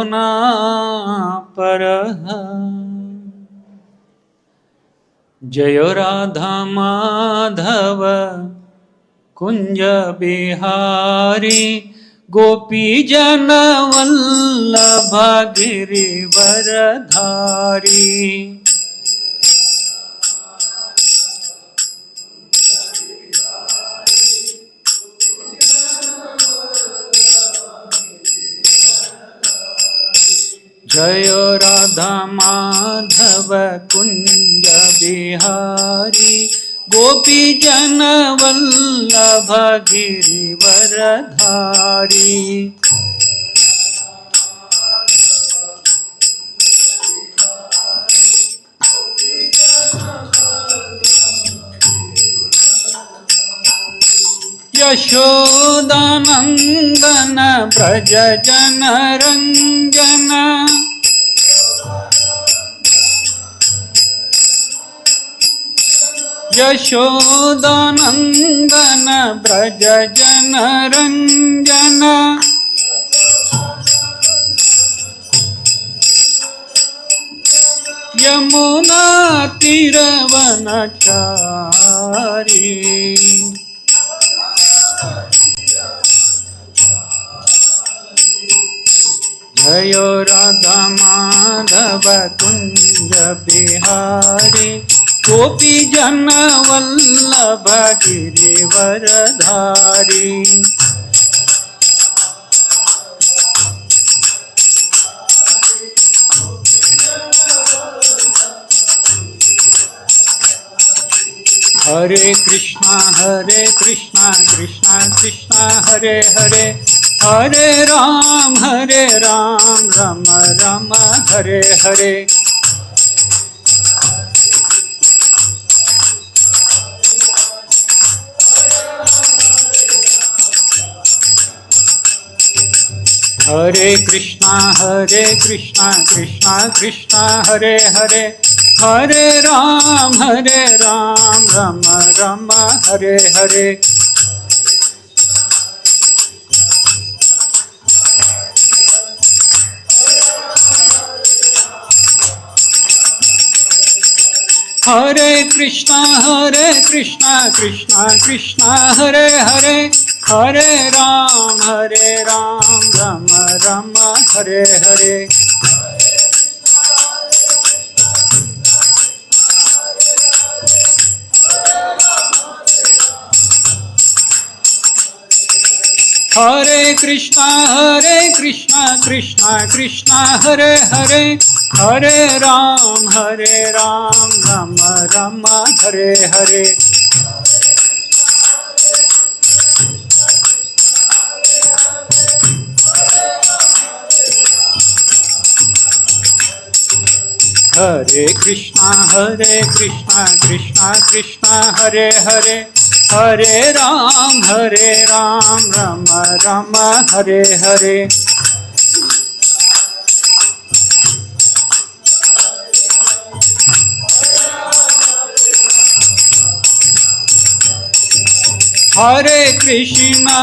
ना परः। जय राधा माधव कुंज बिहारी गोपी जन वल्लभ गिरिवरधारी। जय राधा माधव कुंज बिहारी गोपी जन वल्लभ गिरिवरधारी। यशोदानंदन ब्रज जन रंजन। यशोदानंदन ब्रज जन रंजन। यमुना तीरवनचारी। जय राधा माधव कुंज बिहारी गोपी जन वल्लभ गिरिवरधारी। हरे कृष्णा कृष्णा कृष्णा हरे हरे, हरे राम राम राम हरे हरे। हरे कृष्णा कृष्णा कृष्णा हरे हरे, हरे राम राम राम हरे हरे। हरे कृष्णा कृष्णा कृष्णा हरे हरे, हरे राम राम राम हरे हरे। हरे कृष्णा कृष्णा कृष्णा हरे हरे, हरे राम राम राम हरे हरे। हरे कृष्णा कृष्णा कृष्णा हरे हरे, हरे राम राम राम हरे हरे। हरे कृष्णा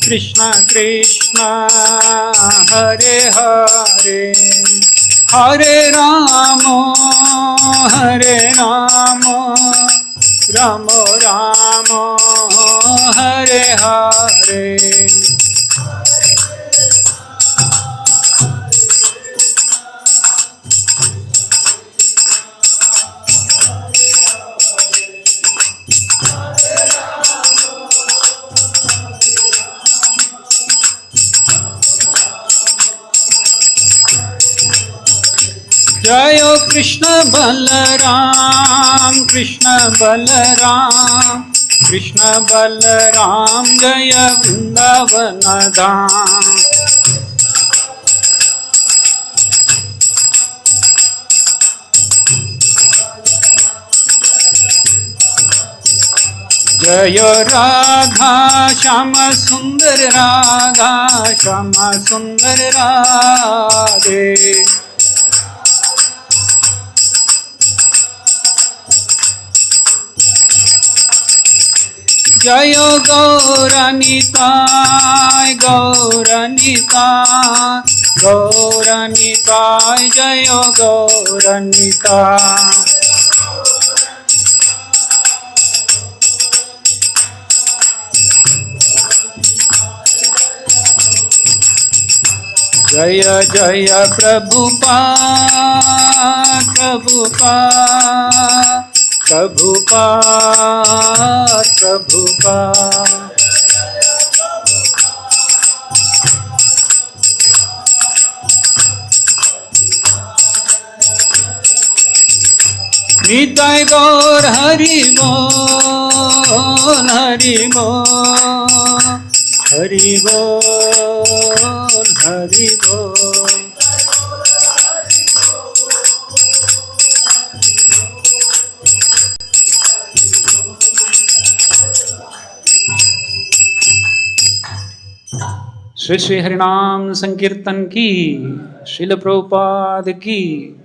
कृष्णा कृष्णा हरे हरे, हरे राम राम राम हरे हरे। जय कृष्ण बलराम जय वृंदावन धाम। जय राधा श्याम सुंदर राधे। जय गौरनिताय गौरनिताय गौरनिताय जय गौरनिताय जय जय प्रभुपाद प्रभुपाद प्रभुपाद प्रभुपाद निताय गौर हरि बोल हरि बोल हरि बोल हरि बोल। श्री श्री हरिनाम संकीर्तन की, श्रील प्रभुपाद की।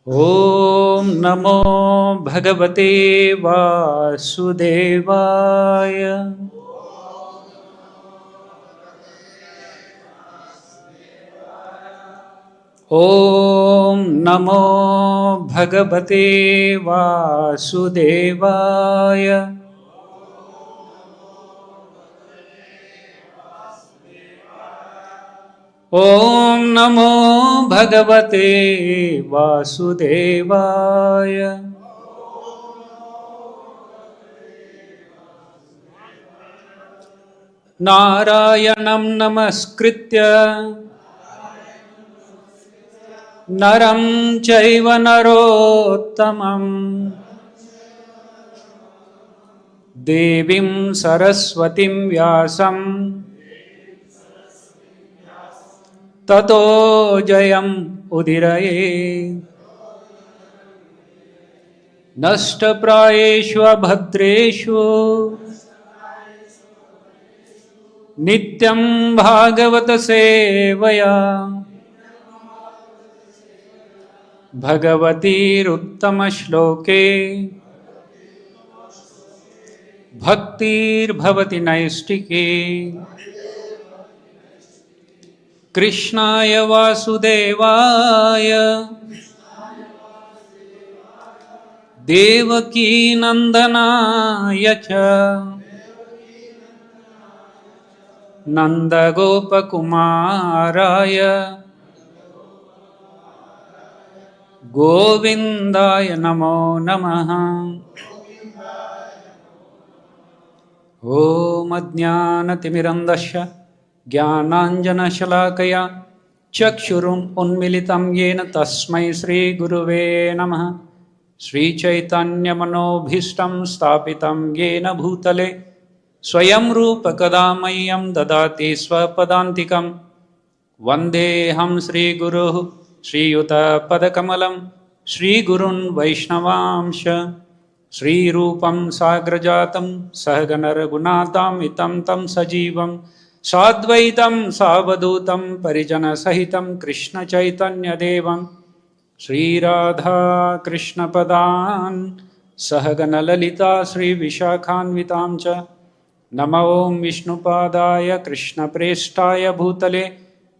ओम नमो भगवते वासुदेवाय। ओम नमो भगवते वासुदेवाय। ओम नमो भगवते वासुदेवाय। नारायणं नमस्कृत्य नरं चैव नरोत्तमं देवीं सरस्वतीं व्यासं ततो जयम् उदीरये। नष्टप्रायेषु अभद्रेषु नित्यं भागवत सेवया भगवतीरुत्तमश्लोके भक्तिर्भवति नैष्टिके। कृष्णाय वासुदेवाय देवकी नंदनाय च नंदगोपकुमाराय गोविंदाय नमो नमः। ओम अज्ञानतिमिरन्धस्य ज्ञानाञ्जनशलाकया चक्षुरुम् उन्मिलितं येन तस्मै श्रीगुरुवे नमः। श्रीचैतन्यमनोभीष्टं स्थापितं येन भूतले स्वयं रूप कदा मह्यं ददाति स्वपदान्तिकं। वन्देऽहं श्रीगुरुः श्रीयुतपदकमलं श्रीगुरुन् वैष्णवांश। श्रीरूपं साग्रजातं सहगण रघुनाथान्वितं तं सजीवं साद्वैतं सावधूतं परिजनसहितं कृष्णचैतन्यदेवं श्रीराधा कृष्णपदान् सहगण ललिता श्रीविशाखान्वितां च। नमो विष्णुपादाय कृष्णप्रेष्ठाय भूतले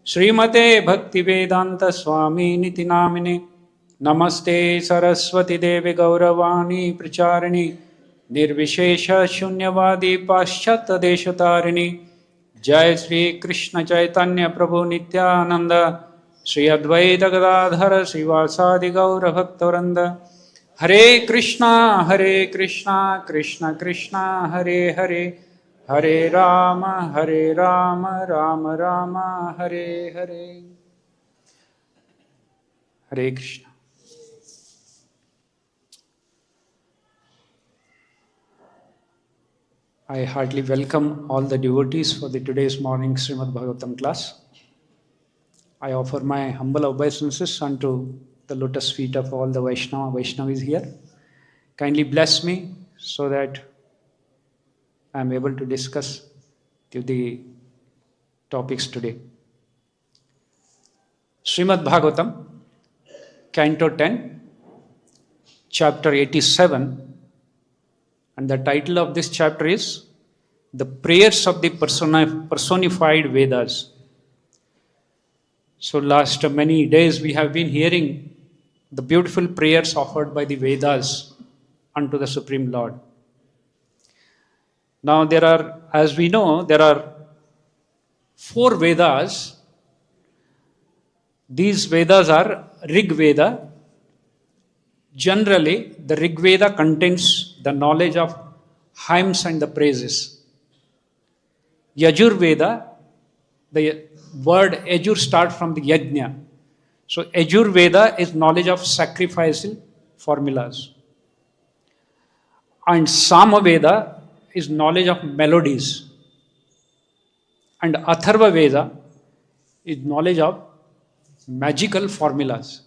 श्रीमते भक्तिवेदान्तस्वामिनिति नामिने। नमस्ते सरस्वती देवी गौरवाणी प्रचारिणी निर्विशेष शून्यवादी पाश्चात्य देशतारिणी। जय श्री कृष्ण चैतन्य प्रभु नित्यानंद श्री अद्वैत गदाधर श्रीवासादि गौर भक्तवृंद। हरे कृष्णा कृष्ण कृष्ण हरे हरे, हरे राम राम राम हरे हरे। हरे Krishna. I heartily welcome all the devotees for the today's morning Srimad Bhagavatam class. I offer my humble obeisances unto the lotus feet of all the Vaishnavis here. Kindly bless me so that I am able to discuss the topics today. Srimad Bhagavatam, Canto 10, Chapter 87, And the title of this chapter is The Prayers of the Personified Vedas. So last many days we have been hearing the beautiful prayers offered by the Vedas unto the Supreme Lord. Now as we know, there are 4 Vedas. These Vedas are Rig Veda. Generally, the Rig Veda contains the knowledge of hymns and the praises. Yajur Veda, the word Yajur starts from the Yajna. So Yajur Veda is knowledge of sacrificial formulas. And Sama Veda is knowledge of melodies. And Atharva Veda is knowledge of magical formulas.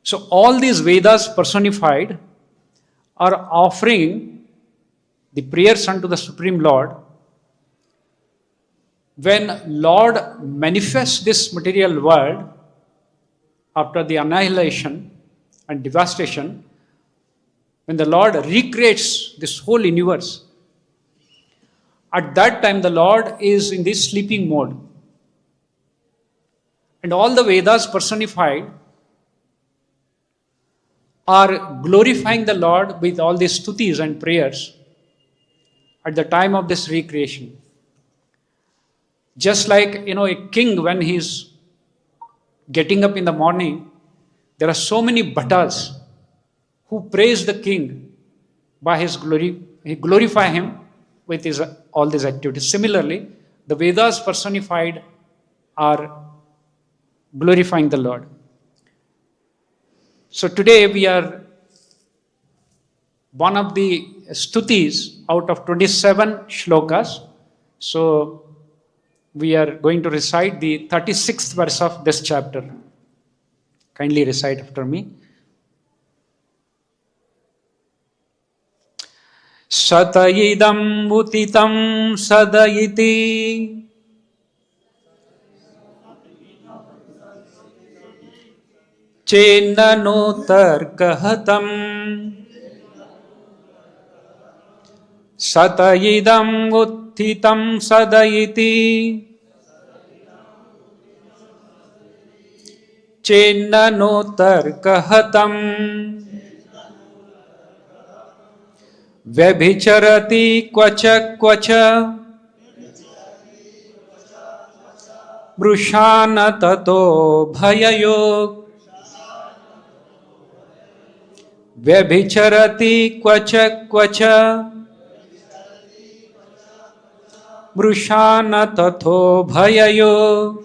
So all these Vedas personified are offering the prayers unto the Supreme Lord. When Lord manifests this material world after the annihilation and devastation, when the Lord recreates this whole universe, at that time the Lord is in this sleeping mode. And all the Vedas personified are glorifying the Lord with all these stutis and prayers at the time of this recreation. Just like, a king, when he's getting up in the morning, there are so many bhattas who praise the king by his glory. He glorify him with all these activities. Similarly, the Vedas personified are glorifying the Lord. So today we are one of the stutis out of 27 shlokas. So we are going to recite the 36th verse of this chapter. Kindly recite after me. Satayidam utitam sadayiti Chenano tarkahatam Satayidam uthitam sadayiti Chenano tarkahatam Vyabhicharati kvacha kvacha Brushana tato bhayayog Vyabhicharati kvacha kvacha Brushana tato bhayayo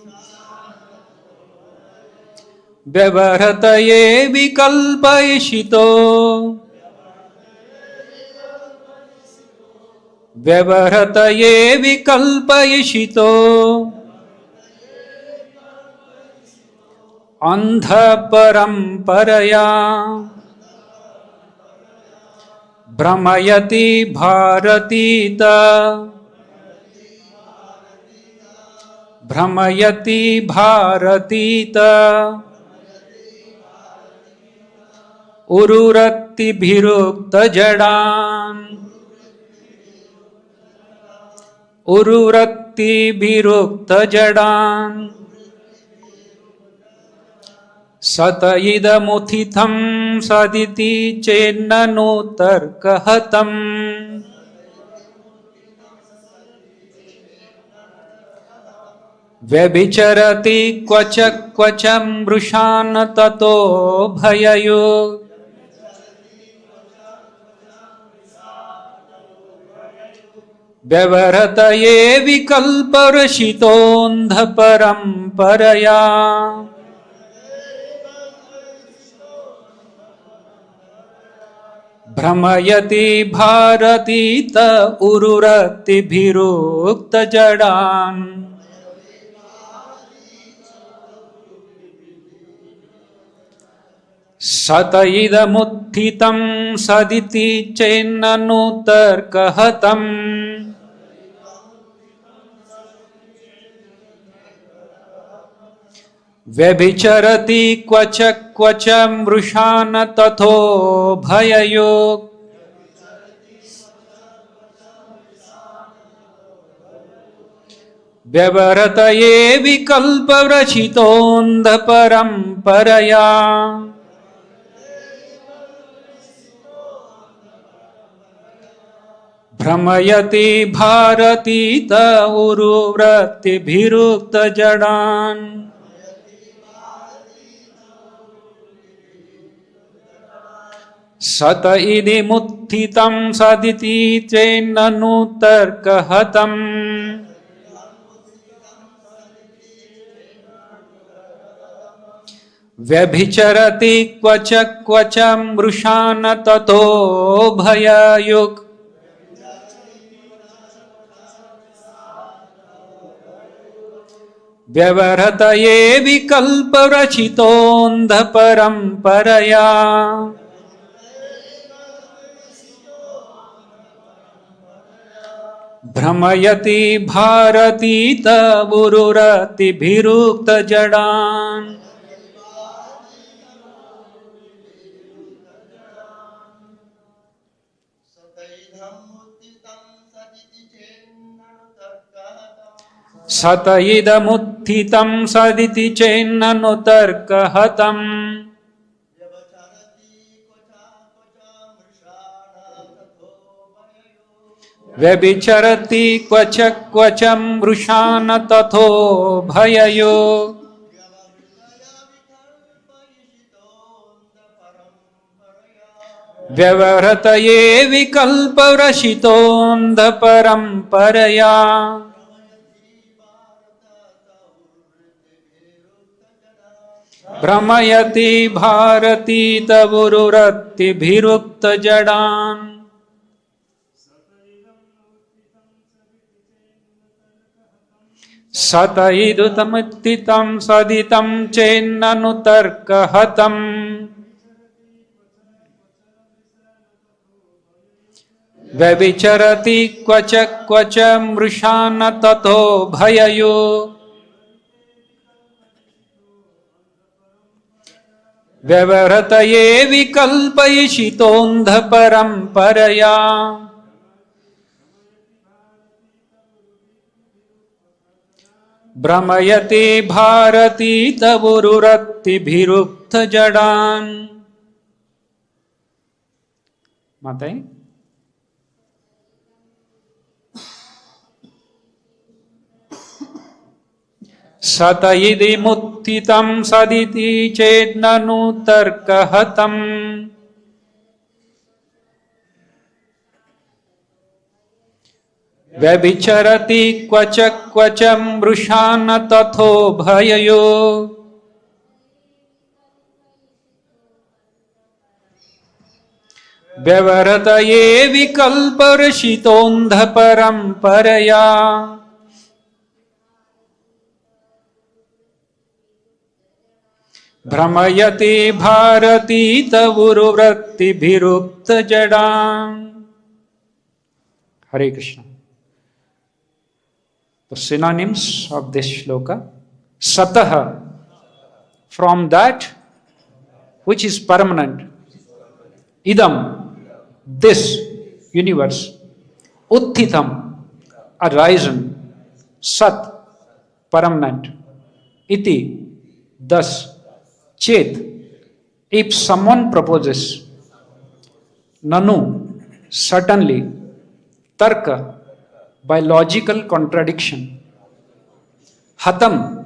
Vyavahrataye vikalpayishito Vyavahrataye vikalpayishito Andha paramparaya Brahmayati bharatita Brahmayati bharatita Ururati bhirukta jadan Ururati bhirukta jadan Satayidamuthitam saditi chennano tarkahatam Vyabhicharati kvacha kvacham brushana tato bhayayo Vyavahrataye vikalparashitondha paramparaya Brahmayati bharatita ururati bhirukta jadan Satayidamuthitam saditi chennano tarkahatam Vyabhicharati kvacha kvacham rushana tatho bhayayog व्यवहृतये विकल्परचितोऽन्धपरम्परया भ्रमयति भारतीत उरुवृत्तिभिरुक्तजडान् सत इति मुत्थितं सदिति चेन्ननु तर्कहतम् व्यभिचरति क्वच क्वच मृषान ततो भययुक् व्यवहृतये विकल्परचितोऽन्धपरम्परया भ्रमयति भारतीत उरुरतिभिरुक्तजडान् सत इदमुत्थितं सदिति चेन्ननु तर्कहतम् व्यभिचरति क्वच क्वच मृषान तथो भययो व्यवहृतये विकल्परचितोऽन्धपरम्परया भ्रमयति भारतीत उरुरत्तिभिरुक्तजडान् सत इदमुत्थितं सदितं चेन्ननु तर्कहतम् व्यभिचरति क्वच क्वच मृषान ततो भययो व्यवहृतये विकल्पयिषितोऽन्धपरम्परया भ्रमयति भारतीत उरुरत्तिभिरुक्तजडान् माताएं सत इदमुत्थितं सदिति चेन्ननु तर्कहतम् व्यभिचरति क्वच क्वच मृषान तथो भययो व्यवहृतये विकल्परचितोऽन्धपरम्परया भ्रमयति भारतीत उरुवृत्तिभिरुक्तजडान् Hare Krishna. The synonyms of this shloka: Sataha, from that which is permanent. Idam, this universe. Utthitam, arisen. Sat, permanent. Iti, thus. Chet, if someone proposes. Nanu, certainly. Tarka, by logical contradiction. Hatam,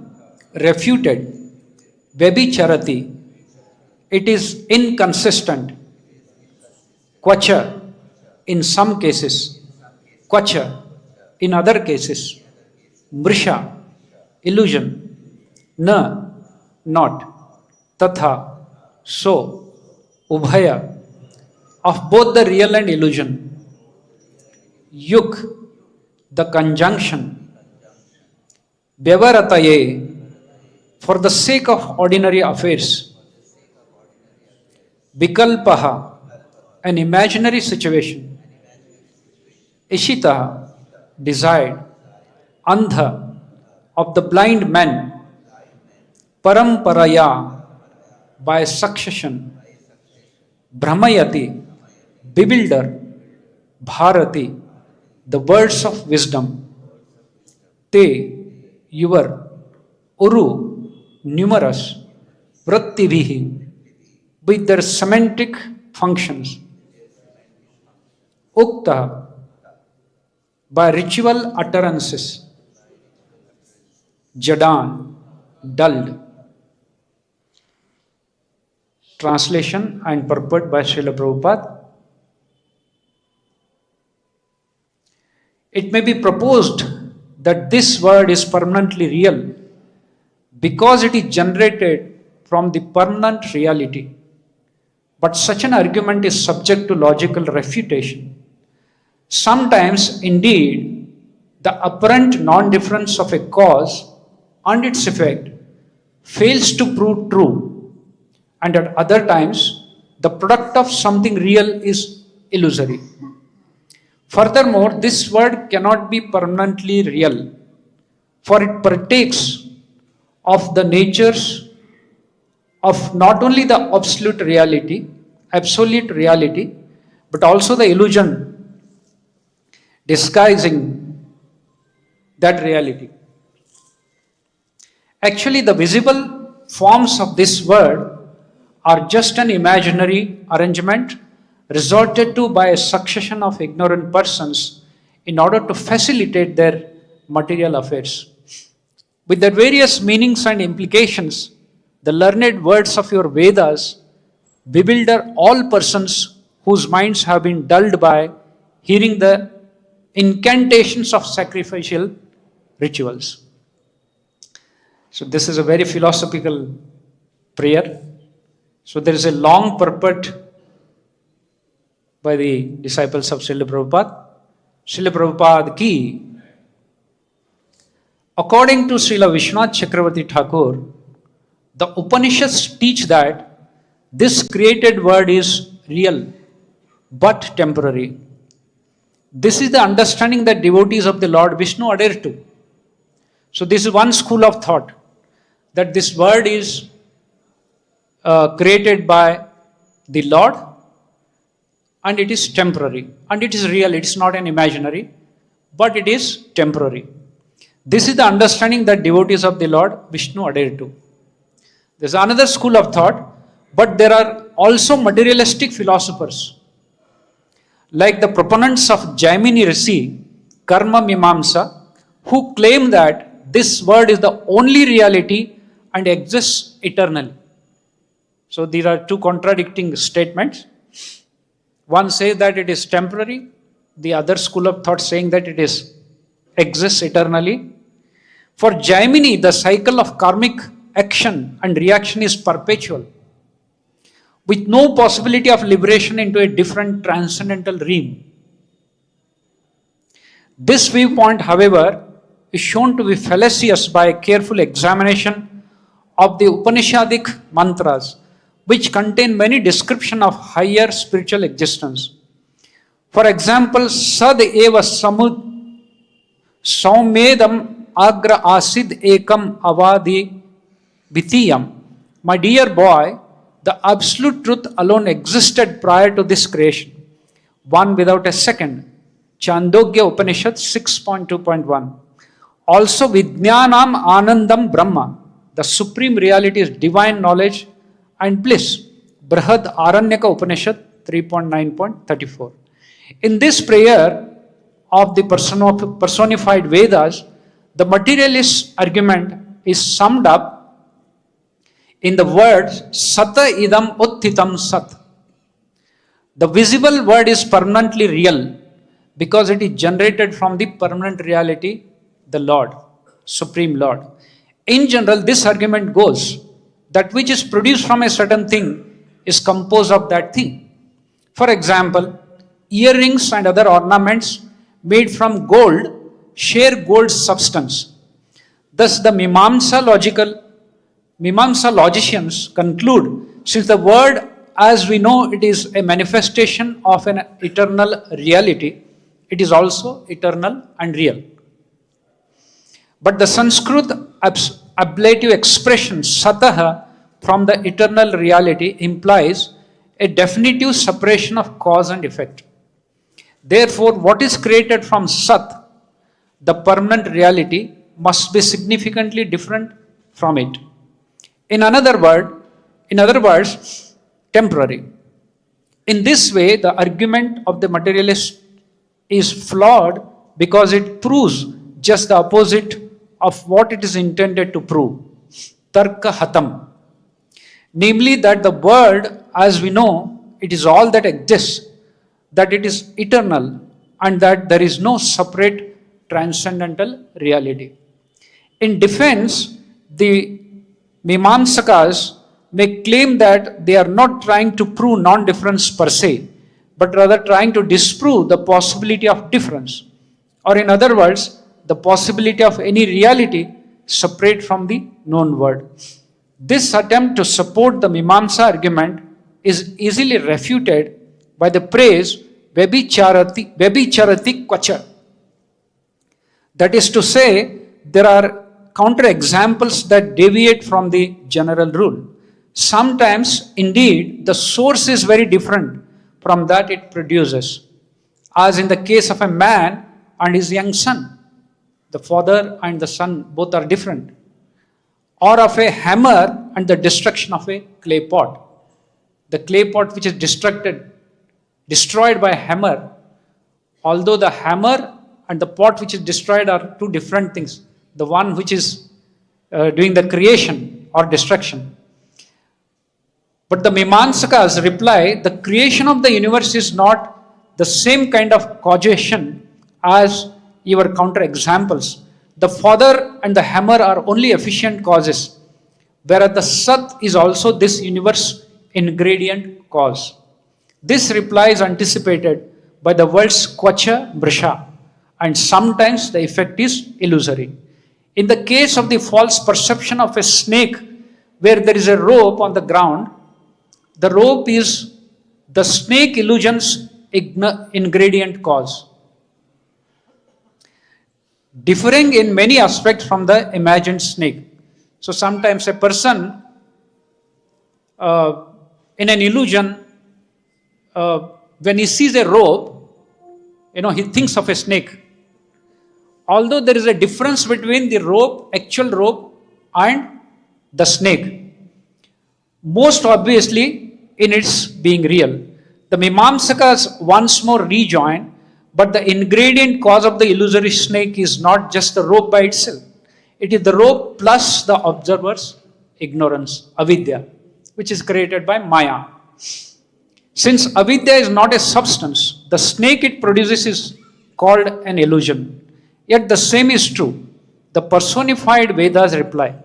refuted. Vyabhicharati, it is inconsistent. Kvacha, in some cases. Kvacha, in other cases. Mrisha, illusion. Na, not. Tatha, so. Ubhaya, of both the real and illusion. Yuk, the conjunction. Vyavahrataye, for the sake of ordinary affairs. Vikalpaha, an imaginary situation. Ishitaha, desired. Andha, of the blind man. Paramparaya, by succession. Brahmayati, bewilder. Bharati, the words of wisdom. Te, your uru numerous vrittibihi with their semantic functions ukta by ritual utterances jadan dulled. Translation and purport by Srila Prabhupada. It may be proposed that this word is permanently real because it is generated from the permanent reality. But such an argument is subject to logical refutation. Sometimes, indeed, the apparent non-difference of a cause and its effect fails to prove true, and at other times, the product of something real is illusory. Furthermore, this word cannot be permanently real, for it partakes of the natures of not only the absolute reality, but also the illusion disguising that reality. Actually, the visible forms of this word are just an imaginary arrangement resorted to by a succession of ignorant persons in order to facilitate their material affairs. With their various meanings and implications, the learned words of your Vedas bewilder all persons whose minds have been dulled by hearing the incantations of sacrificial rituals. So this is a very philosophical prayer. So there is a long purport by the disciples of Srila Prabhupada. Srila Prabhupada ki. According to Srila Vishwanath Chakravarti Thakur, the Upanishads teach that this created word is real but temporary. This is the understanding that devotees of the Lord Vishnu adhere to. So this is one school of thought, that this word is created by the Lord and it is temporary and it is real. It is not an imaginary, but it is temporary. This is the understanding that devotees of the Lord Vishnu adhere to. There is another school of thought, but there are also materialistic philosophers like the proponents of Jaimini Rishi, Karma Mimamsa, who claim that this word is the only reality and exists eternally. So these are two contradicting statements. One says that it is temporary, the other school of thought saying that it exists eternally. For Jaimini, the cycle of karmic action and reaction is perpetual, with no possibility of liberation into a different transcendental realm. This viewpoint, however, is shown to be fallacious by a careful examination of the Upanishadic mantras, which contain many descriptions of higher spiritual existence. For example, Sad eva samud saumedam agra asid ekam avadi vitiyam. My dear boy, the absolute truth alone existed prior to this creation, one without a second. Chandogya Upanishad 6.2.1. Also, Vijnanam Anandam Brahma, the supreme reality is divine knowledge and bliss. Brihad Aranyaka Upanishad 3.9.34. In this prayer of the personified Vedas, the materialist argument is summed up in the words Sata idam uttitam sat. The visible word is permanently real because it is generated from the permanent reality, the Lord, Supreme Lord. In general, this argument goes that which is produced from a certain thing is composed of that thing. For example, earrings and other ornaments made from gold share gold substance. Thus, the Mimamsa logicians conclude, since the word, as we know, it is a manifestation of an eternal reality, it is also eternal and real. But the Sanskrit ablative expression Sataha from the eternal reality implies a definitive separation of cause and effect. Therefore, what is created from Sat, the permanent reality, must be significantly different from it. In other words, temporary. In this way, the argument of the materialist is flawed because it proves just the opposite of what it is intended to prove. Tarka hatam. Namely, that the world, as we know, it is all that exists, that it is eternal, and that there is no separate transcendental reality. In defense, the Mimamsakas may claim that they are not trying to prove non-difference per se, but rather trying to disprove the possibility of difference, or in other words, the possibility of any reality separate from the known world. This attempt to support the Mimamsa argument is easily refuted by the phrase Vyabhicharati Kvacha. That is to say, there are counterexamples that deviate from the general rule. Sometimes, indeed, the source is very different from that it produces, as in the case of a man and his young son. The father and the son both are different. Or of a hammer and the destruction of a clay pot. The clay pot which is destroyed by a hammer, although the hammer and the pot which is destroyed are two different things. The one which is doing the creation or destruction. But the Mimamsakas reply, the creation of the universe is not the same kind of causation as your counterexamples. The father and the hammer are only efficient causes, whereas the Sat is also this universe ingredient cause. This reply is anticipated by the words Kvacha Brisha, and sometimes the effect is illusory. In the case of the false perception of a snake, where there is a rope on the ground, the rope is the snake illusion's ingredient cause, differing in many aspects from the imagined snake. So sometimes a person in an illusion, when he sees a rope, he thinks of a snake. Although there is a difference between the rope, actual rope, and the snake, most obviously in its being real. The Mimamsakas once more rejoin, but the ingredient cause of the illusory snake is not just the rope by itself. It is the rope plus the observer's ignorance, avidya, which is created by Maya. Since avidya is not a substance, the snake it produces is called an illusion. Yet the same is true. The personified Vedas reply.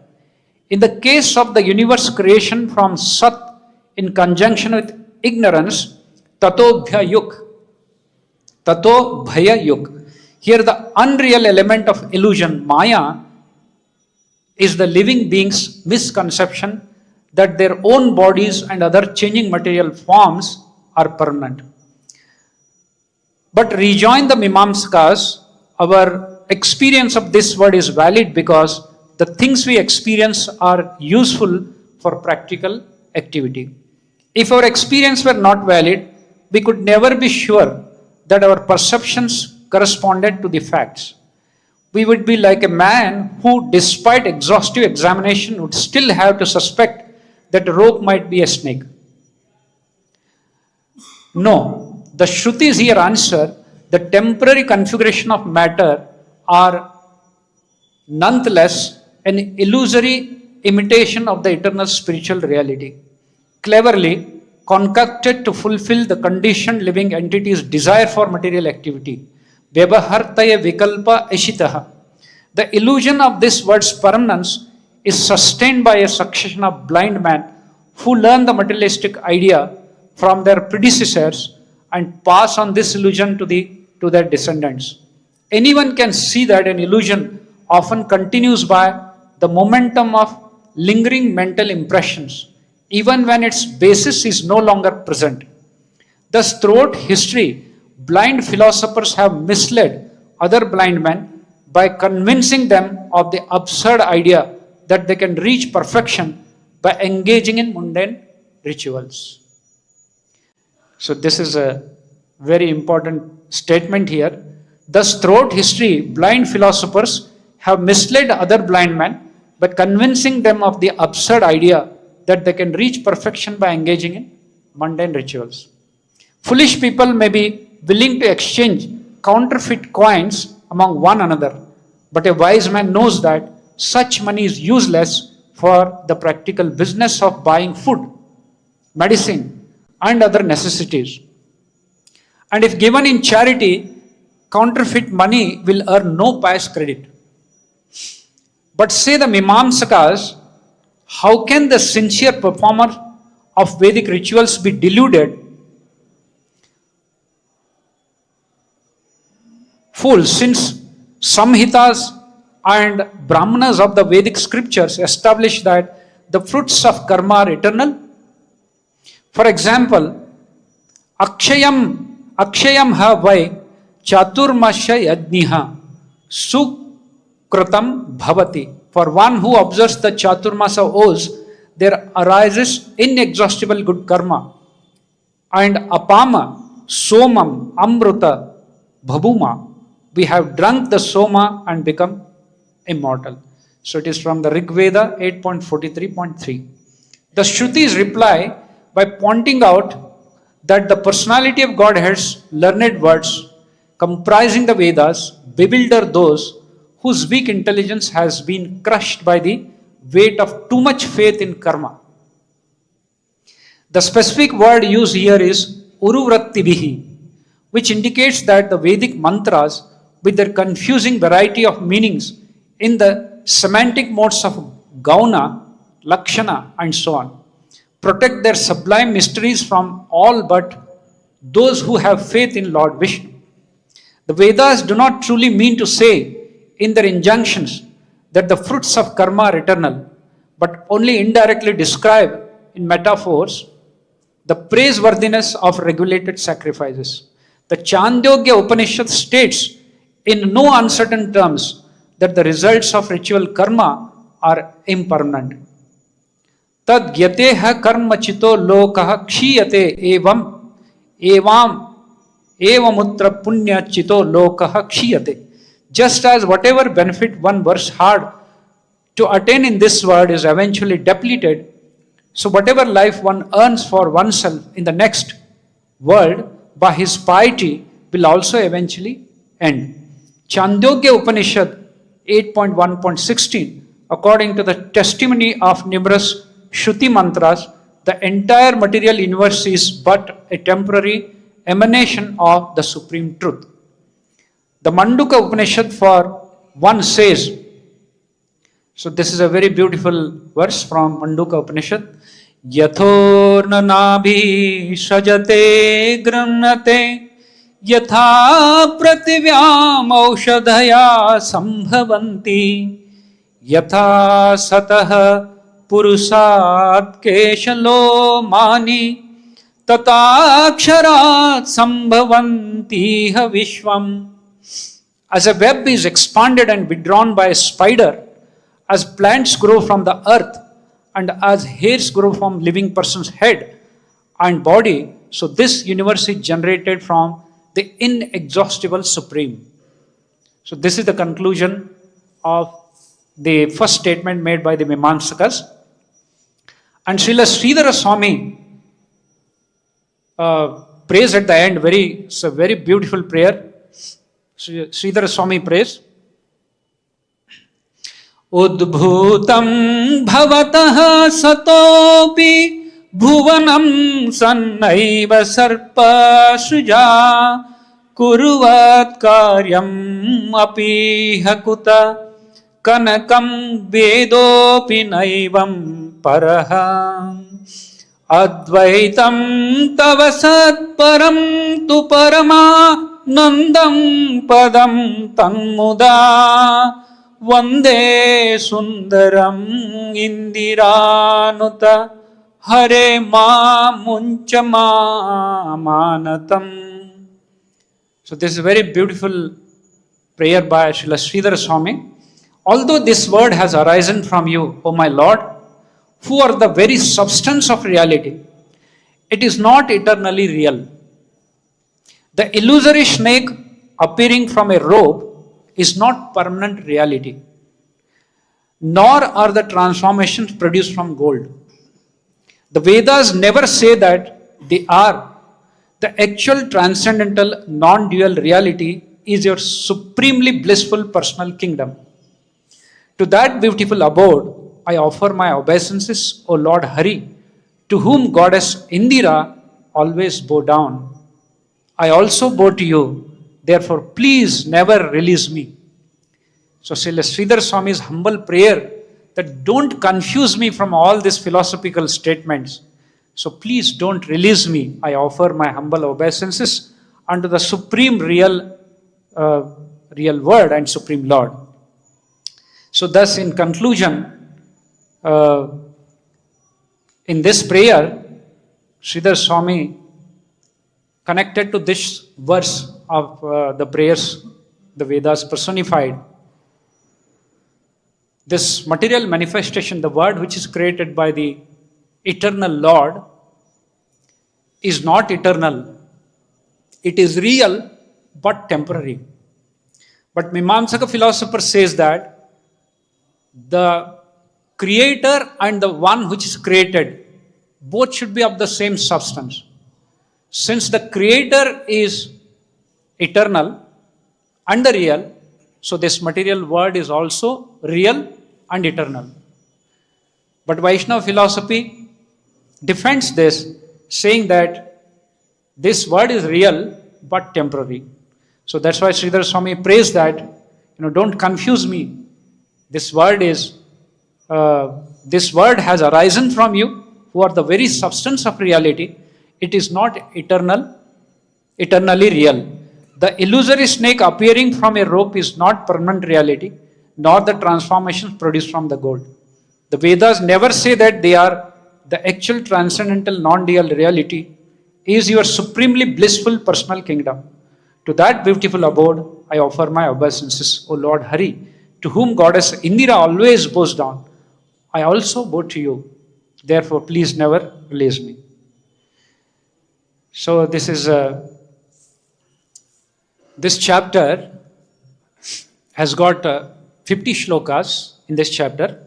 In the case of the universe creation from Sat in conjunction with ignorance, Tato Bhaya Yuk. Here the unreal element of illusion, Maya, is the living being's misconception that their own bodies and other changing material forms are permanent. But rejoin the Mimamsakas, our experience of this word is valid because the things we experience are useful for practical activity. If our experience were not valid, we could never be sure that our perceptions corresponded to the facts. We would be like a man who, despite exhaustive examination, would still have to suspect that a rope might be a snake. No, the Shrutis here answer the temporary configuration of matter are nonetheless an illusory imitation of the eternal spiritual reality, cleverly concocted to fulfill the conditioned living entity's desire for material activity. Vyabhartaya vikalpa ishitaha. The illusion of this word's permanence is sustained by a succession of blind men who learn the materialistic idea from their predecessors and pass on this illusion to their descendants. Anyone can see that an illusion often continues by the momentum of lingering mental impressions, even when its basis is no longer present. Thus, throughout history, blind philosophers have misled other blind men by convincing them of the absurd idea that they can reach perfection by engaging in mundane rituals. So this is a very important statement here. Thus, throughout history, blind philosophers have misled other blind men by convincing them of the absurd idea that they can reach perfection by engaging in mundane rituals. Foolish people may be willing to exchange counterfeit coins among one another, but a wise man knows that such money is useless for the practical business of buying food, medicine, and other necessities. And if given in charity, counterfeit money will earn no pious credit. But say the Mimamsakas, how can the sincere performer of Vedic rituals be deluded? Fools, since Samhitas and Brahmanas of the Vedic scriptures establish that the fruits of karma are eternal. For example, Akshayam ha vai chaturmasya yajniha sukritam bhavati. For one who observes the Chaturmasa oaths, there arises inexhaustible good karma. And apama, somam, amruta, bhabuma. We have drunk the soma and become immortal. So it is from the Rig Veda 8.43.3. The Shrutis reply by pointing out that the personality of Godhead's learned words comprising the Vedas bewilder those whose weak intelligence has been crushed by the weight of too much faith in karma. The specific word used here is uruvrattibihi, which indicates that the Vedic mantras, with their confusing variety of meanings in the semantic modes of gauna, lakshana, and so on, protect their sublime mysteries from all but those who have faith in Lord Vishnu. The Vedas do not truly mean to say in their injunctions that the fruits of karma are eternal, but only indirectly describe in metaphors the praiseworthiness of regulated sacrifices. The Chandogya Upanishad states in no uncertain terms that the results of ritual karma are impermanent. Tad gyateha karma chito lokaha kshiyate evamutra punya chito lokaha kshiyate. Just as whatever benefit one works hard to attain in this world is eventually depleted, so whatever life one earns for oneself in the next world by his piety will also eventually end. Chandogya Upanishad 8.1.16, according to the testimony of numerous Shruti mantras, the entire material universe is but a temporary emanation of the supreme truth. The Manduka Upanishad for one says, so this is a very beautiful verse from Manduka Upanishad, Yathorna nabhi sajate granate यथा पृथिव्याम औषधया संभवन्ति यथा सतः पुरुषात् केशलोमानि तथाक्षरात् संभवन्ति विश्वम्. As a web is expanded and withdrawn by a spider, as plants grow from the earth, and as hairs grow from living person's head and body, so this universe is generated from the inexhaustible supreme. So this is the conclusion of the first statement made by the Mimamsakas. And Srila Sridhara Swami prays at the end, it's a very beautiful prayer. Sridhara Swami prays, Udbhutam bhavatah satopi Bhuvanam sannaiva sarpa suja Kuruvat karyam api hakuta Kanakam vedopi naivam paraha Advaitam tavasat param tu parama Nandam padam tanmuda Vande sundaram indiranuta Hare ma muncha ma manatam. So this is a very beautiful prayer by Srila Sridhara Swami. Although this word has arisen from you, O my Lord, who are the very substance of reality, it is not eternally real. The illusory snake appearing from a robe is not permanent reality. nor are the transformations produced from gold. The Vedas never say that they are. The actual transcendental non-dual reality is your supremely blissful personal kingdom. To that beautiful abode, I offer my obeisances, O Lord Hari, to whom Goddess Indira always bow down. I also bow to you, therefore please never release me. So Srila Sridhar Swami's humble prayer that don't confuse me from all these philosophical statements. So please don't release me. I offer my humble obeisances unto the supreme real word and supreme Lord. So thus in conclusion, in this prayer, Sridhar Swami connected to this verse of the prayers, the Vedas personified. This material manifestation, the word which is created by the eternal Lord, is not eternal. It is real but temporary. But Mimamsaka philosopher says that the creator and the one which is created, both should be of the same substance. Since the creator is eternal and the real, so this material world is also real and eternal. But Vaishnava philosophy defends this, saying that this word is real but temporary. So that's why Sridhar Swami prays that, don't confuse me. This word has arisen from you, who are the very substance of reality. It is not eternally real. The illusory snake appearing from a rope is not permanent reality, nor the transformations produced from the gold. The Vedas never say that they are. The actual transcendental non-dual reality is your supremely blissful personal kingdom. To that beautiful abode, I offer my obeisances, O Lord Hari, to whom Goddess Indira always bows down. I also bow to you. Therefore, please never release me. So this is this chapter has got 50 shlokas in this chapter,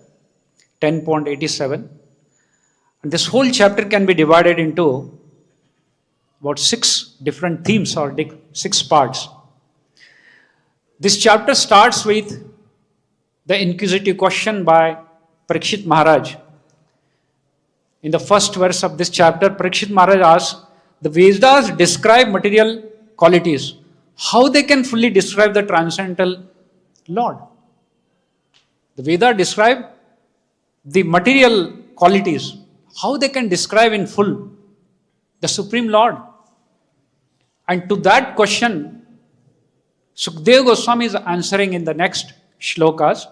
10.87. And this whole chapter can be divided into about 6 different themes or 6 parts. This chapter starts with the inquisitive question by Parikshit Maharaj. In the first verse of this chapter, Parikshit Maharaj asks, the Vedas describe material qualities. How they can fully describe the transcendental Lord? The Vedas describe the material qualities. How they can describe in full the Supreme Lord? And to that question, Sukadeva Goswami is answering in the next shlokas.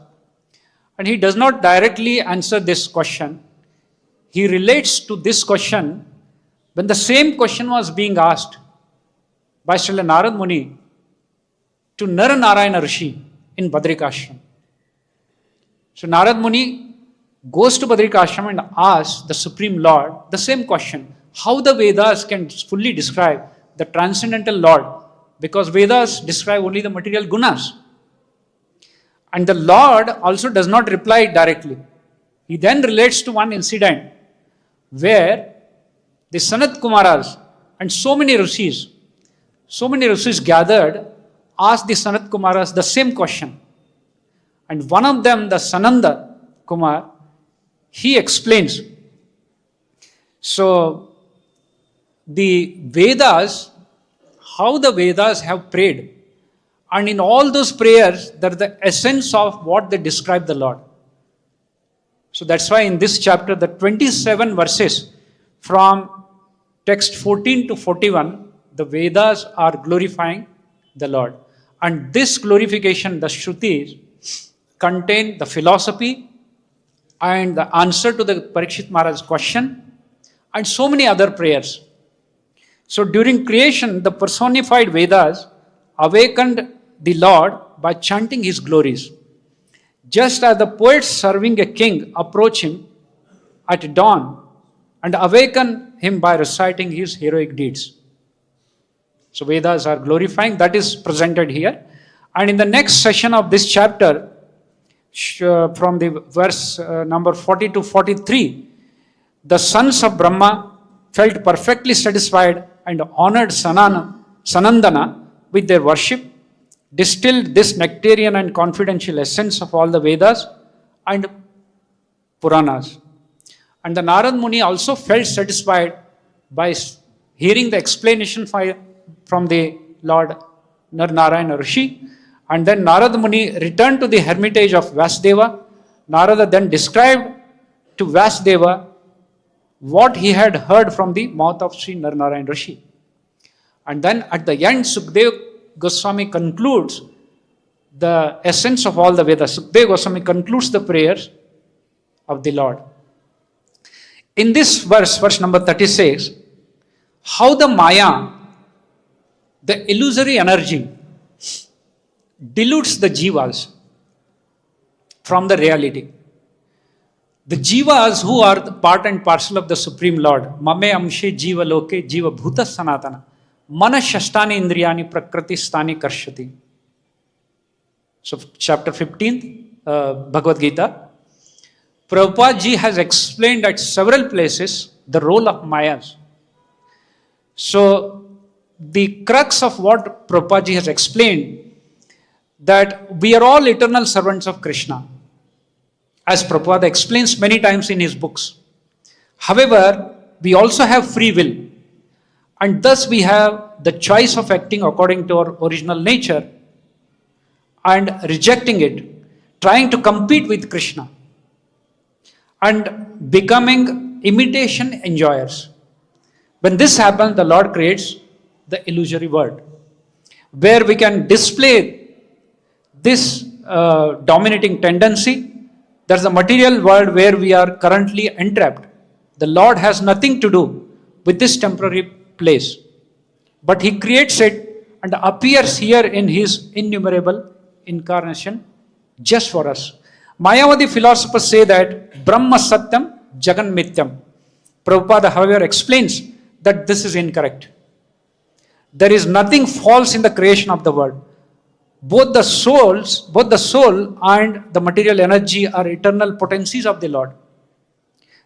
And he does not directly answer this question. He relates to this question when the same question was being asked by Srila Narad Muni to Naranarayana Rishi in Badrikashram. So Narad Muni goes to Badrikashram and asks the Supreme Lord the same question. How the Vedas can fully describe the transcendental Lord, because Vedas describe only the material gunas. And the Lord also does not reply directly. He then relates to one incident where the Sanat Kumaras and so many Rishis gathered, asked the Sanat Kumaras the same question. And one of them, the Sananda Kumar, he explains. So, the Vedas, how the Vedas have prayed, and in all those prayers, that is the essence of what they describe the Lord. So that's why in this chapter, the 27 verses from text 14 to 41, the Vedas are glorifying the Lord. And this glorification, the Shrutis, contain the philosophy and the answer to the Parikshit Maharaj's question and so many other prayers. So during creation, the personified Vedas awakened the Lord by chanting his glories. Just as the poets serving a king approach him at dawn and awaken him by reciting his heroic deeds. So Vedas are glorifying, that is presented here. And in the next session of this chapter, from the verse number 40 to 43, the sons of Brahma felt perfectly satisfied and honored Sanandana with their worship, distilled this nectarian and confidential essence of all the Vedas and Puranas. And the Narad Muni also felt satisfied by hearing the explanation from the Lord Narayana Rishi. And then Narad Muni returned to the hermitage of Vasudeva. Narada then described to Vasudeva what he had heard from the mouth of Sri Narayana Rishi. And then at the end, Sukdev Goswami concludes the essence of all the Vedas. Sukdev Goswami concludes the prayers of the Lord. In this verse number 36, how the Maya, the illusory energy, dilutes the jivas from the reality. The jivas who are the part and parcel of the Supreme Lord, mame amshe jiva loke jiva bhuta sanatana, mana shashtani indriyani prakriti stani karshati. So chapter 15, Bhagavad Gita. Prabhupada ji has explained at several places the role of Mayas. So the crux of what Prabhupada ji has explained, that we are all eternal servants of Krishna, as Prabhupada explains many times in his books. However, we also have free will, and thus we have the choice of acting according to our original nature and rejecting it, trying to compete with Krishna and becoming imitation enjoyers. When this happens, the Lord creates the illusory world, where we can display this dominating tendency. There's a material world where we are currently entrapped. The Lord has nothing to do with this temporary place, but He creates it and appears here in His innumerable incarnation just for us. Mayavadi philosophers say that Brahma Satyam Jagan Mityam. Prabhupada, however, explains that this is incorrect. There is nothing false in the creation of the world. Both the soul and the material energy are eternal potencies of the Lord.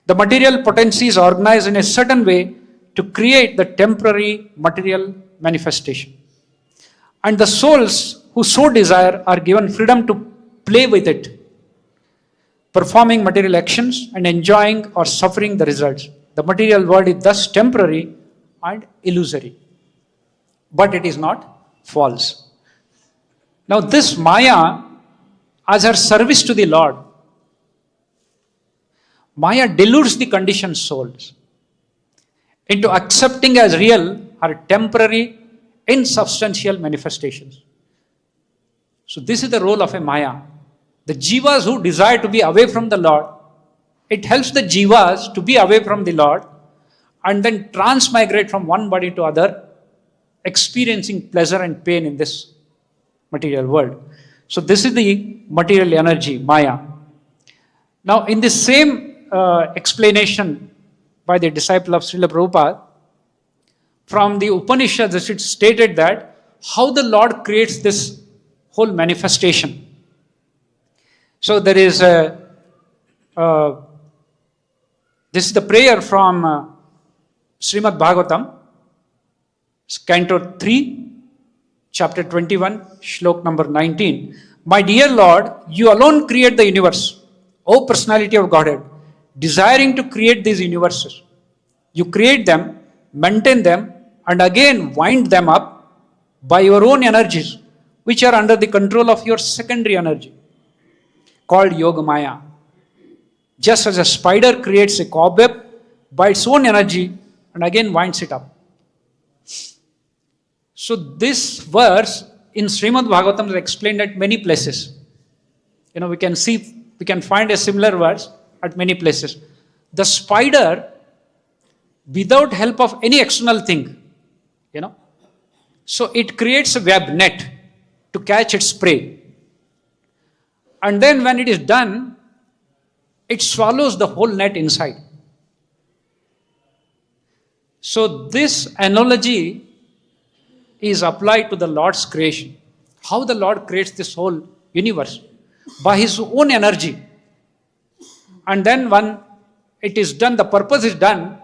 The material potency is organized in a certain way to create the temporary material manifestation. And the souls who so desire are given freedom to play with it, performing material actions and enjoying or suffering the results. The material world is thus temporary and illusory, but it is not false. Now this Maya, as her service to the Lord, Maya deludes the conditioned souls into accepting as real her temporary, insubstantial manifestations. So this is the role of a Maya. The jivas who desire to be away from the Lord, it helps the jivas to be away from the Lord and then transmigrate from one body to other, experiencing pleasure and pain in this material world. So this is the material energy, Maya. Now in the same explanation by the disciple of Srila Prabhupada, from the Upanishads it stated that how the Lord creates this whole manifestation. So there is this is the prayer from Sri Madhav Canto 3, chapter 21, shlok number 19. My dear Lord, you alone create the universe, O personality of Godhead, desiring to create these universes. You create them, maintain them, and again wind them up by your own energies, which are under the control of your secondary energy, called Yoga Maya. Just as a spider creates a cobweb by its own energy and again winds it up. So this verse in Srimad Bhagavatam is explained at many places. We can find a similar verse at many places. The spider, without help of any external thing, so it creates a web net to catch its prey. And then when it is done, it swallows the whole net inside. So this analogy is applied to the Lord's creation. How the Lord creates this whole universe. by his own energy. And then when it is done, the purpose is done,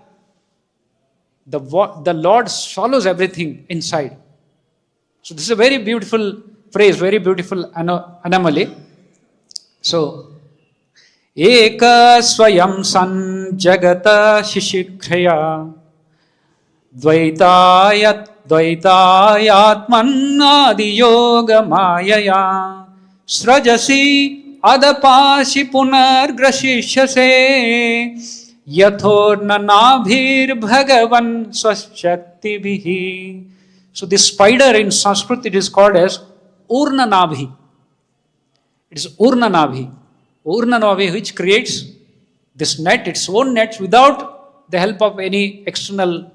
the Lord swallows everything inside. So this is a very beautiful phrase, very beautiful anomaly. So, Eka swayam san jagata shishikhraya dvaitayatman adi yoga mayaya srajasi adapashi punar grashishase yathorna nabhir bhagavan swashakti vihi. So this spider in Sanskrit, it is called as Urna Nabhi. It is Urna Nabhi. Urna Nabhi, which creates this net, its own nets, without the help of any external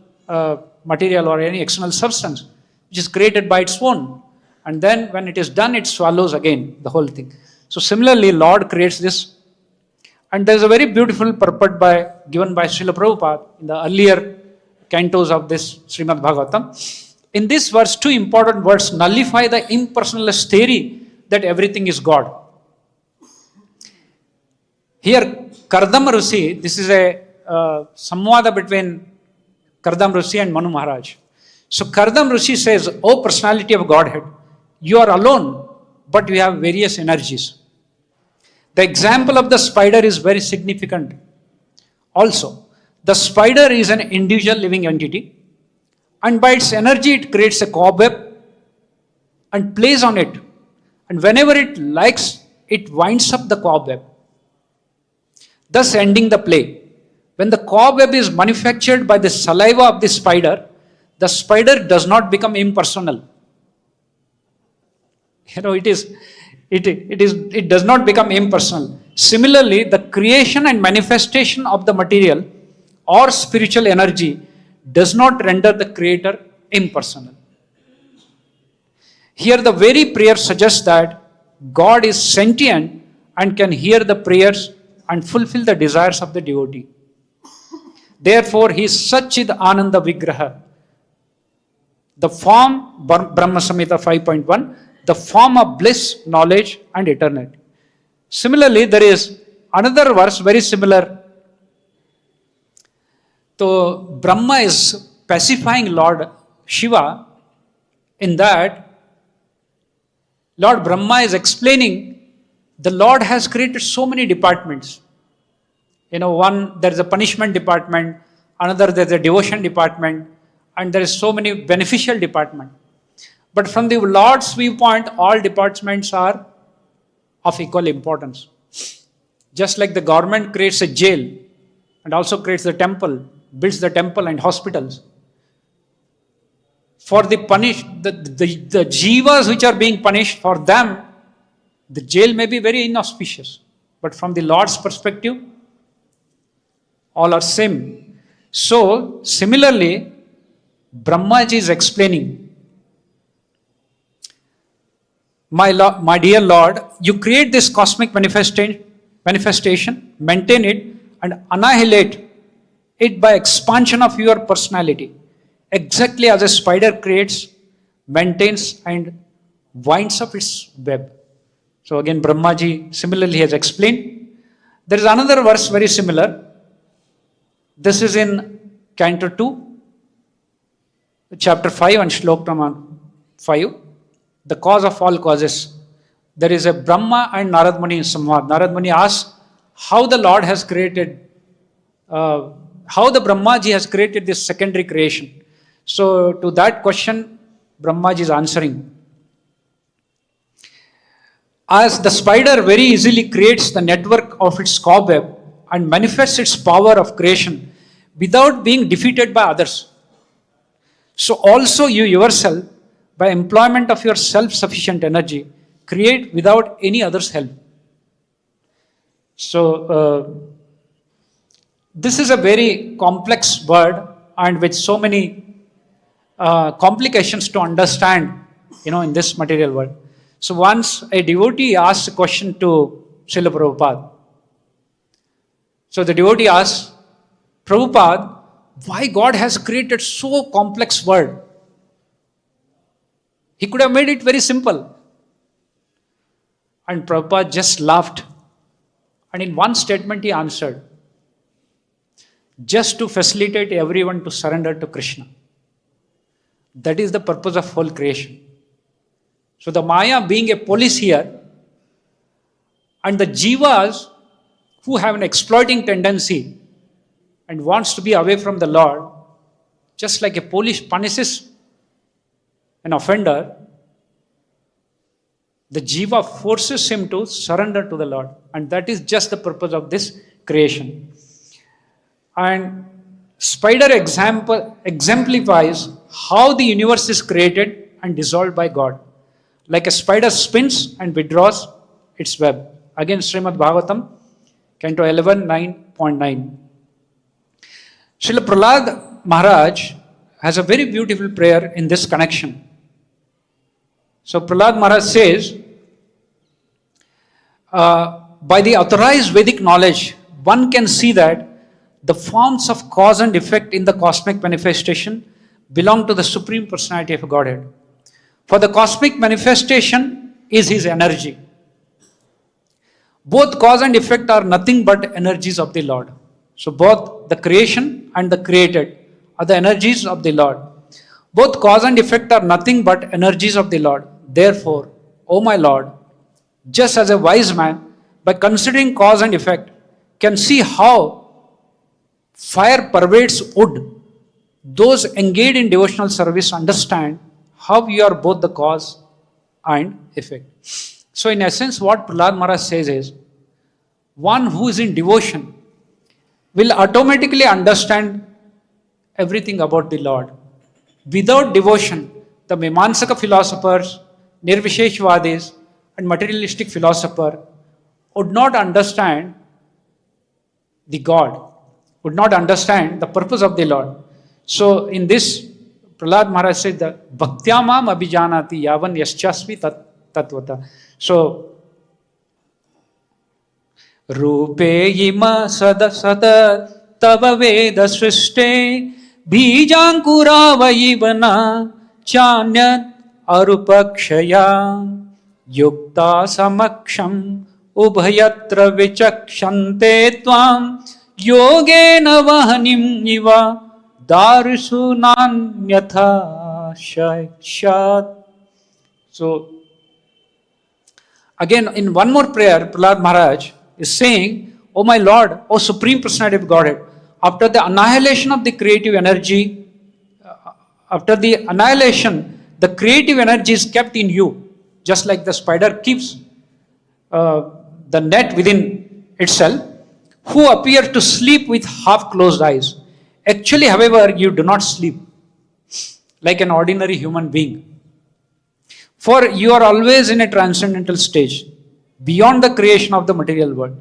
material or any external substance, which is created by its own. And then when it is done, it swallows again the whole thing. So similarly, Lord creates this. And there is a very beautiful purport given by Srila Prabhupada in the earlier cantos of this Srimad Bhagavatam. In this verse, two important words nullify the impersonalist theory that everything is God. Here, Kardama Rishi, this is a samvada between Kardama Rishi and Manu Maharaj. So Kardama Rishi says, O personality of Godhead, you are alone, but you have various energies. The example of the spider is very significant. Also, the spider is an individual living entity, and by its energy it creates a cobweb and plays on it. And whenever it likes, it winds up the cobweb, thus ending the play. When the cobweb is manufactured by the saliva of the spider does not become impersonal. It does not become impersonal. Similarly, the creation and manifestation of the material or spiritual energy does not render the creator impersonal. Here the very prayer suggests that God is sentient and can hear the prayers and fulfill the desires of the devotee. Therefore, he is Satchid Ananda Vigraha. The form, Brahma Samhita 5.1, the form of bliss, knowledge and eternity. Similarly, there is another verse very similar. So, Brahma is pacifying Lord Shiva in that Lord Brahma is explaining the Lord has created so many departments. One, there is a punishment department, another there is a devotion department, and there is so many beneficial departments. But from the Lord's viewpoint, all departments are of equal importance. Just like the government creates a jail and also creates the temple, builds the temple and hospitals. For the jivas which are being punished, for them, the jail may be very inauspicious. But from the Lord's perspective, all are same. So, similarly, Brahmaji is explaining, my dear Lord, you create this cosmic manifestation, maintain it, and annihilate it by expansion of your personality. Exactly as a spider creates, maintains, and winds up its web. So again, Brahmaji similarly has explained. There is another verse very similar. This is in Canto 2, chapter 5 and Shlok number 5. The cause of all causes. There is a Brahma and Narad Muni Samvad. Narad Muni asks how the Lord has created, how the Brahmaji has created this secondary creation. So to that question, Brahmaji is answering. As the spider very easily creates the network of its cobweb and manifests its power of creation without being defeated by others, so also you yourself, by employment of your self-sufficient energy, create without any other's help. So, this is a very complex word and with so many complications to understand, in this material world. So, once a devotee asked a question to Srila Prabhupada. So, the devotee asked, Prabhupada, why God has created so complex world? He could have made it very simple. And Prabhupada just laughed. And in one statement he answered, just to facilitate everyone to surrender to Krishna. That is the purpose of whole creation. So the Maya being a police here, and the jivas who have an exploiting tendency and wants to be away from the Lord, just like a police punishes an offender, the jiva forces him to surrender to the Lord. And that is just the purpose of this creation. And spider exemplifies how the universe is created and dissolved by God. Like a spider spins and withdraws its web. Again, Srimad Bhagavatam, Canto 11, 9.9. Srila Prahlad Maharaj has a very beautiful prayer in this connection. So Prahlad Maharaj says, by the authorized Vedic knowledge, one can see that the forms of cause and effect in the cosmic manifestation belong to the Supreme Personality of Godhead. For the cosmic manifestation is His energy. Both cause and effect are nothing but energies of the Lord. So both the creation and the created are the energies of the Lord. Both cause and effect are nothing but energies of the Lord. Therefore, O my Lord, just as a wise man, by considering cause and effect, can see how fire pervades wood, those engaged in devotional service understand how you are both the cause and effect. So in essence, what Prahlad Maharaj says is, one who is in devotion will automatically understand everything about the Lord. Without devotion, the Mimamsaka philosophers, Nirvisheshvadis, and materialistic philosopher would not understand the God, would not understand the purpose of the Lord. So in this, Prahlad Maharaj said that Bhaktyamam abhijanati yavan yaschasvi tatvata. So Rupe ima sada sada tava veda srishte bijankura vaivana chanyat arupakshaya yukta samaksham ubhayatra vichakshante tvam yogena vahanim iva darishu nanyatha shakshat. So again, in one more prayer, Prahlad Maharaj is saying, O my Lord, O Supreme Personality of Godhead, after the annihilation of the creative energy, the creative energy is kept in you, just like the spider keeps the net within itself, who appear to sleep with half-closed eyes. Actually, however, you do not sleep like an ordinary human being. For you are always in a transcendental stage, beyond the creation of the material world.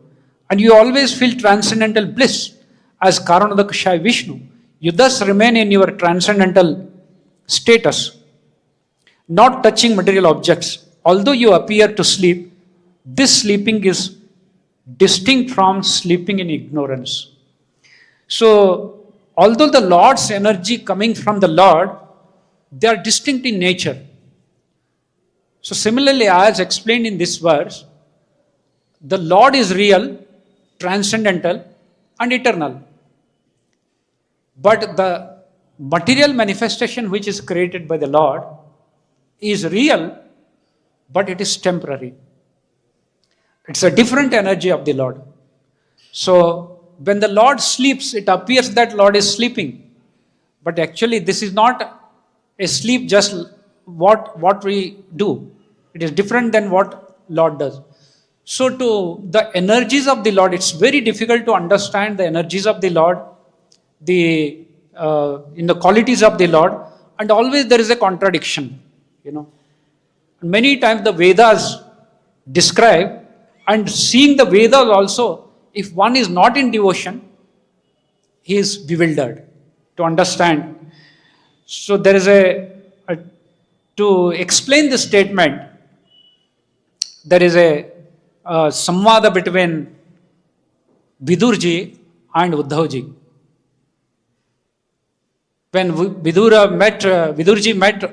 And you always feel transcendental bliss as Karanodakashaya Vishnu. You thus remain in your transcendental status, not touching material objects. Although you appear to sleep, this sleeping is distinct from sleeping in ignorance. So, although the Lord's energy coming from the Lord, they are distinct in nature. So similarly, as explained in this verse, the Lord is real, transcendental, and eternal. But the material manifestation which is created by the Lord is real, but it is temporary. It's a different energy of the Lord. So when the Lord sleeps, it appears that Lord is sleeping. But actually this is not a sleep just what we do. It is different than what Lord does. So to the energies of the Lord, it's very difficult to understand the energies of the Lord, in the qualities of the Lord, and always there is a contradiction, Many times the Vedas describe, and seeing the Vedas also, if one is not in devotion, he is bewildered to understand. So there is to explain this statement, there is a samvada between Vidurji and Uddhavji. When Vidurji met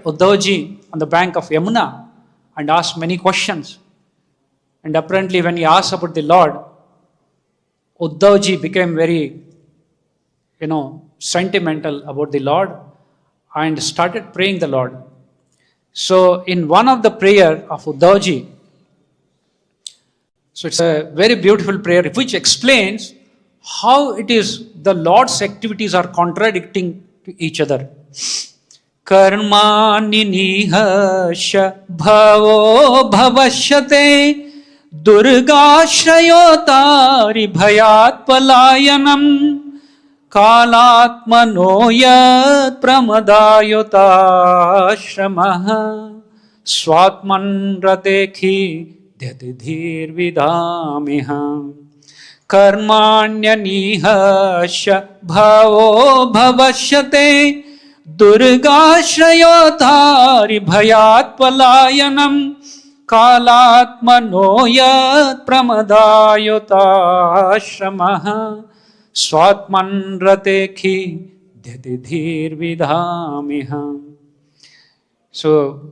Uddhavji on the bank of Yamuna and asked many questions, And apparently when he asked about the Lord, Uddhavji became very, sentimental about the Lord and started praying the Lord. So in one of the prayer of Uddhavji, so it's a very beautiful prayer which explains how it is the Lord's activities are contradicting to each other. Karmani nihasya bhavo bhavashyate durgashrayotari bhayat palayanam kalatmano yat pramadayotashramah swatman ratekhi dhyatidhir vidamiham karmanya nihasya bhavo bhavashyate durgashrayotari bhayat palayanam kalatmano yat pramadayotashramah swatman ratekhi dhyatidhir vidhamiham. So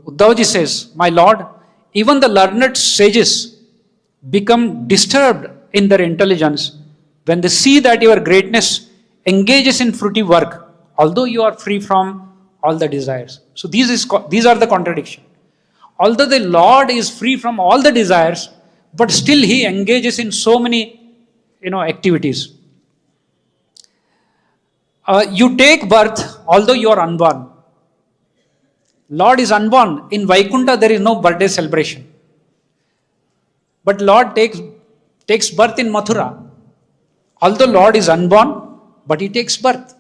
Uddhavji says, my Lord, even the learned sages become disturbed in their intelligence when they see that your greatness engages in fruity work, although you are free from all the desires. So these are the contradiction. Although the Lord is free from all the desires, but still he engages in so many, activities. You take birth, although you are unborn. Lord is unborn. In Vaikuntha, there is no birthday celebration. But Lord takes birth in Mathura. Although Lord is unborn, but he takes birth.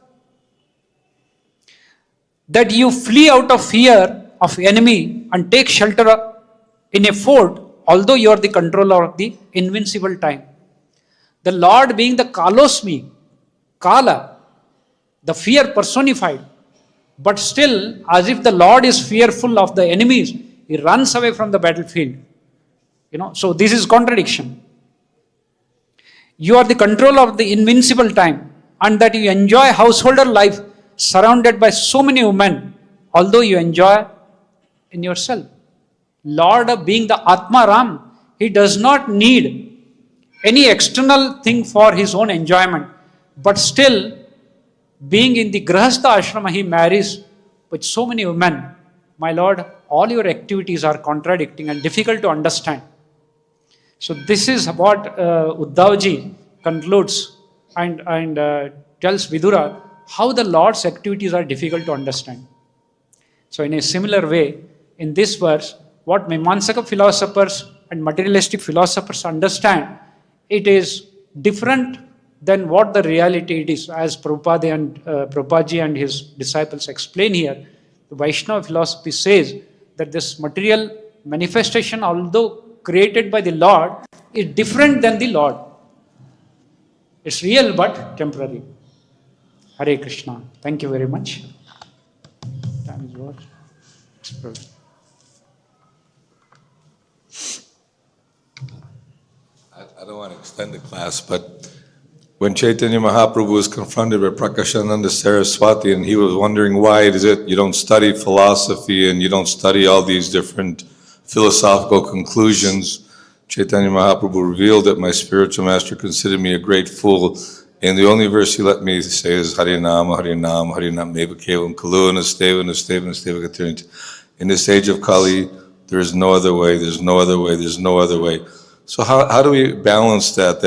That you flee out of fear of enemy and take shelter in a fort, although you are the controller of the invincible time. The Lord being the Kalosmi, Kala, the fear personified, but still, as if the Lord is fearful of the enemies, he runs away from the battlefield. So this is contradiction. You are the control of the invincible time, and that you enjoy householder life surrounded by so many women, although you enjoy in yourself. Lord being the Atma Ram, he does not need any external thing for his own enjoyment, but still, being in the Grahastha ashrama, he marries with so many women. My Lord, all your activities are contradicting and difficult to understand. So this is what Uddhavji concludes and tells Vidura how the Lord's activities are difficult to understand. So in a similar way, in this verse, what Mimamsaka philosophers and materialistic philosophers understand, it is different than what the reality it is, as Prabhupada and his disciples explain here. The Vaishnava philosophy says that this material manifestation, although created by the Lord, is different than the Lord. It's real but temporary. Hare Krishna. Thank you very much. Time is over. I don't want to extend the class, but when Chaitanya Mahaprabhu was confronted by Prakashananda Saraswati and he was wondering why it is it you don't study philosophy and you don't study all these different philosophical conclusions, Chaitanya Mahaprabhu revealed that my spiritual master considered me a great fool, and the only verse he let me say is Harinam, Harinam, Harinam, Meva Kevalam, Kalu, Nasteva, Nasteva, Nasteva Katirint. In this age of Kali, there is no other way, there's no other way, there's no other way. So how do we balance that?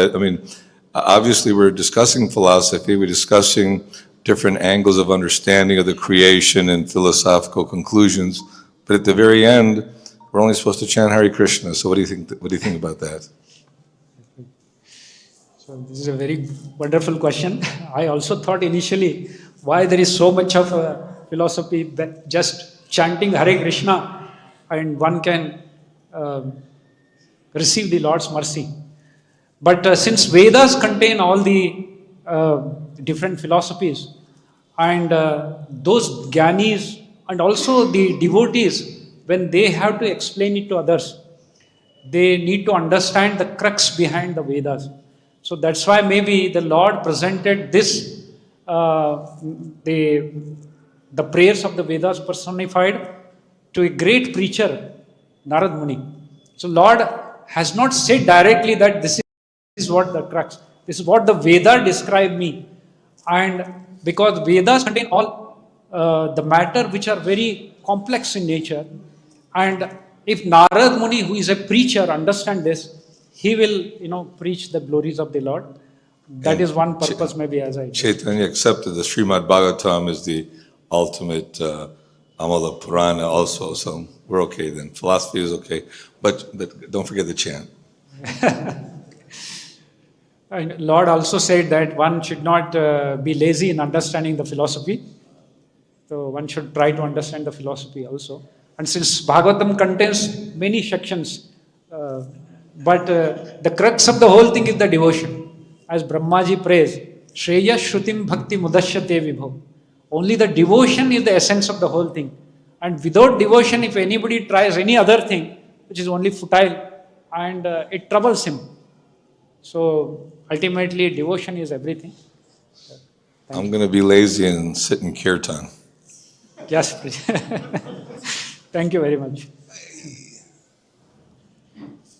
Obviously we're discussing philosophy, we're discussing different angles of understanding of the creation and philosophical conclusions, but at the very end, we're only supposed to chant Hare Krishna. So what do you think about that? So this is a very wonderful question. I also thought initially why there is so much of philosophy that just chanting Hare Krishna and one can receive the Lord's mercy. But since Vedas contain all the different philosophies, and those Gyanis and also the devotees, when they have to explain it to others, they need to understand the crux behind the Vedas. So that's why maybe the Lord presented this, the prayers of the Vedas personified to a great preacher, Narad Muni. So Lord has not said directly that this is what the crux, this is what the Veda describe me. And because Vedas contain all the matter which are very complex in nature, and if Narad Muni, who is a preacher, understand this, he will, preach the glories of the Lord. That And is one purpose, maybe, as I. Chaitanya accepted the Srimad Bhagavatam is the ultimate Amala Purana also, so we're okay then. Philosophy is okay, but don't forget the chant. And Lord also said that one should not be lazy in understanding the philosophy. So one should try to understand the philosophy also. And since Bhagavatam contains many sections, but the crux of the whole thing is the devotion. As Brahmaji prays, Shreya Shrutim Bhakti Mudashyate Vibho. Only the devotion is the essence of the whole thing. And without devotion, if anybody tries any other thing, which is only futile, and it troubles him. So ultimately, devotion is everything. I'm going to be lazy and sit in kirtan. Yes, please. Thank you very much.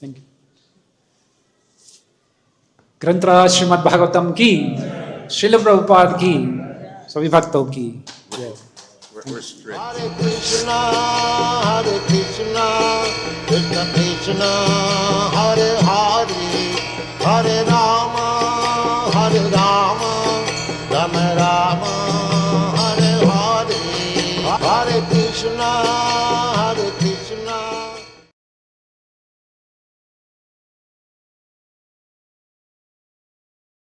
Thank you. ग्रंथराज Shrimad Bhagavatam की, श्रील प्रभुपाद की, सभी भक्तों की जय। We're straight. Hare Krishna, Krishna Krishna, Hare Hare, Hare Rama, Rama Rama, Hare Hare, Hare Krishna.